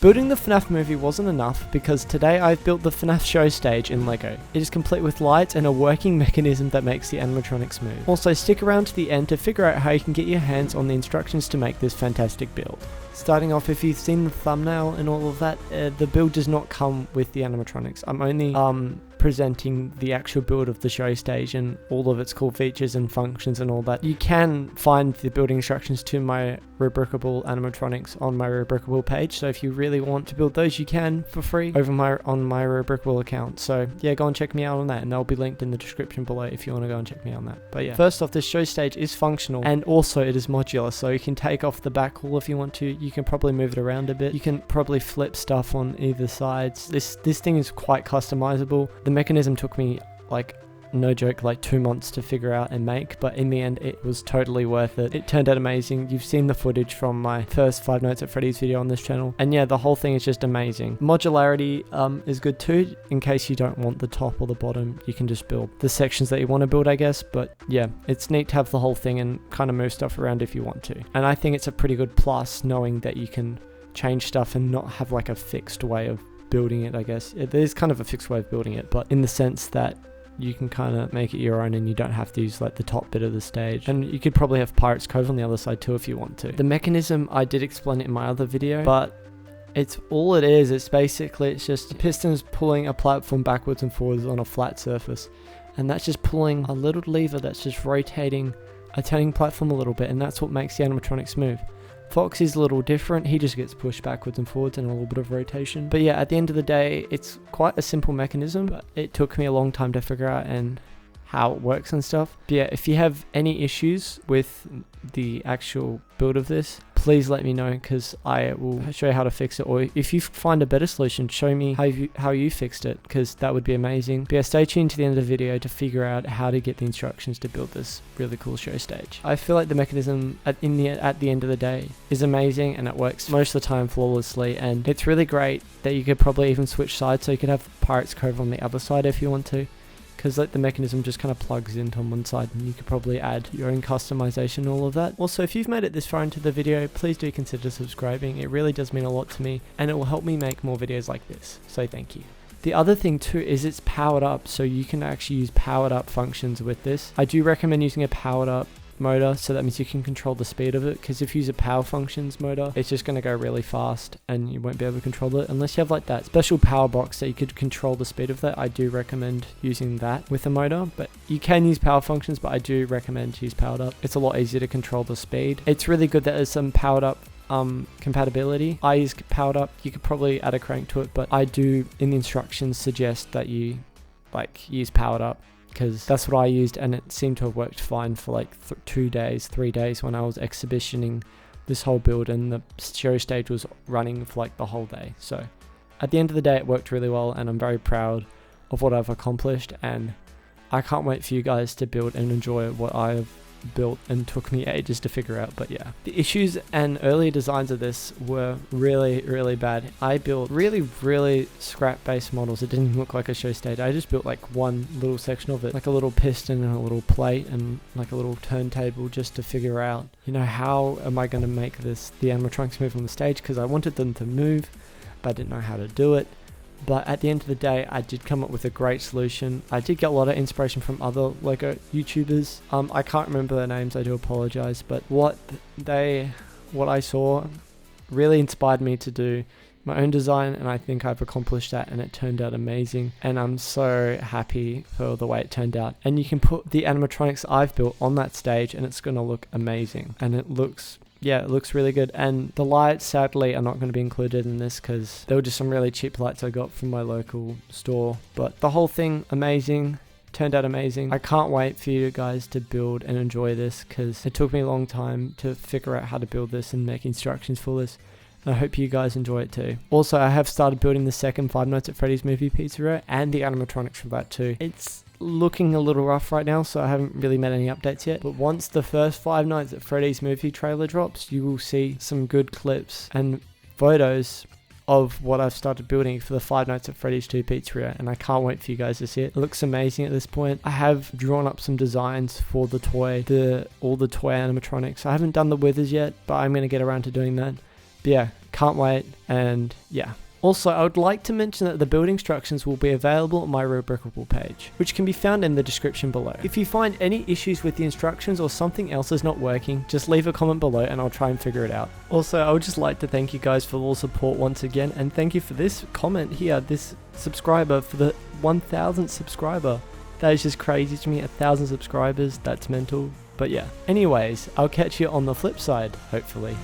Building the FNaF movie wasn't enough because today I've built the FNaF show stage in LEGO. It is complete with lights and a working mechanism that makes the animatronics move. Also, stick around to the end to figure out how you can get your hands on the instructions to make this fantastic build. Starting off, if you've seen the thumbnail and all of that, the build does not come with the animatronics. I'm only presenting the actual build of the show stage and all of its cool features and functions and all that. You can find the building instructions to my Rebrickable animatronics on my Rebrickable page, so if you really want to build those, you can for free over on my Rebrickable account. So yeah, go and check me out on that, and they'll be linked in the description below if you want to go and check me out on that. But yeah, first off, this show stage is functional and also it is modular, so you can take off the back wall if you want to. You can probably move it around a bit. You can probably flip stuff on either sides. This thing is quite customizable. The mechanism took me, like, no joke, like 2 months to figure out and make, but in the end it was totally worth it. It turned out amazing. You've seen the footage from my first 5 Nights at Freddy's video on this channel, and yeah, the whole thing is just amazing. Modularity is good too. In case you don't want the top or the bottom, you can just build the sections that you want to build, I guess. But yeah, it's neat to have the whole thing and kind of move stuff around if you want to, and I think it's a pretty good plus knowing that you can change stuff and not have like a fixed way of building it. I guess there's kind of a fixed way of building it, but in the sense that you can kind of make it your own and you don't have to use like the top bit of the stage. And you could probably have Pirates Cove on the other side too if you want to. The mechanism, I did explain it in my other video, but it's all it is. It's basically, it's just pistons pulling a platform backwards and forwards on a flat surface, and that's just pulling a little lever that's just rotating a turning platform a little bit, and that's what makes the animatronics move. Fox is a little different. He just gets pushed backwards and forwards and a little bit of rotation. But yeah, at the end of the day, it's quite a simple mechanism, but it took me a long time to figure out and how it works and stuff. But yeah, if you have any issues with the actual build of this, please let me know, because I will show you how to fix it. Or if you find a better solution, show me how you fixed it, because that would be amazing. But yeah, stay tuned to the end of the video to figure out how to get the instructions to build this really cool show stage. I feel like the mechanism at the end of the day is amazing, and it works most of the time flawlessly, and it's really great that you could probably even switch sides, so you could have Pirates Cove on the other side if you want to, because like the mechanism just kind of plugs into on one side, and you could probably add your own customization, all of that. Also, if you've made it this far into the video, please do consider subscribing. It really does mean a lot to me, and it will help me make more videos like this, so thank you. The other thing too is it's powered up, so you can actually use powered up functions with this. I do recommend using a powered up motor, so that means you can control the speed of it, because if you use a power functions motor, it's just going to go really fast and you won't be able to control it unless you have like that special power box that you could control the speed of that. I do recommend using that with a motor, but you can use power functions, but I do recommend to use powered up. It's a lot easier to control the speed. It's really good that there's some powered up compatibility. I use powered up. You could probably add a crank to it, but I do in the instructions suggest that you like use powered up, because that's what I used, and it seemed to have worked fine for like 3 days when I was exhibitioning this whole build, and the show stage was running for like the whole day. So at the end of the day, it worked really well, and I'm very proud of what I've accomplished, and I can't wait for you guys to build and enjoy what I've built and took me ages to figure out. But yeah, the issues and early designs of this were really bad. I built really scrap based models. It didn't look like a show stage. I just built like one little section of it, like a little piston and a little plate and like a little turntable, just to figure out, you know, how am I going to make the animatronics move on the stage, because I wanted them to move, but I didn't know how to do it. But at the end of the day, I did come up with a great solution. I did get a lot of inspiration from other LEGO YouTubers. I can't remember their names, I do apologize, but what I saw really inspired me to do my own design, and I think I've accomplished that, and it turned out amazing, and I'm so happy for the way it turned out. And you can put the animatronics I've built on that stage, and it's going to look amazing, and it looks really good. And the lights sadly are not going to be included in this, because they were just some really cheap lights I got from my local store, but the whole thing amazing, turned out amazing. I can't wait for you guys to build and enjoy this, because it took me a long time to figure out how to build this and make instructions for this. I hope you guys enjoy it too. Also, I have started building the second 5 Nights at Freddy's movie Pizzeria and the animatronics for that too. It's looking a little rough right now, so I haven't really made any updates yet, but once the first 5 Nights at Freddy's movie trailer drops, you will see some good clips and photos of what I've started building for the 5 Nights at Freddy's 2 Pizzeria, and I can't wait for you guys to see it. It looks amazing at this point. I have drawn up some designs for the toy, all the toy animatronics. I haven't done the withers yet, but I'm going to get around to doing that. But yeah, Can't wait, and yeah. Also, I would like to mention that the build instructions will be available on my Rebrickable page, which can be found in the description below. If you find any issues with the instructions or something else is not working, just leave a comment below and I'll try and figure it out. Also, I would just like to thank you guys for all support once again, and thank you for this comment here, this subscriber, for the 1000th subscriber. That is just crazy to me, 1000 subscribers, that's mental. But yeah, anyways, I'll catch you on the flip side, hopefully.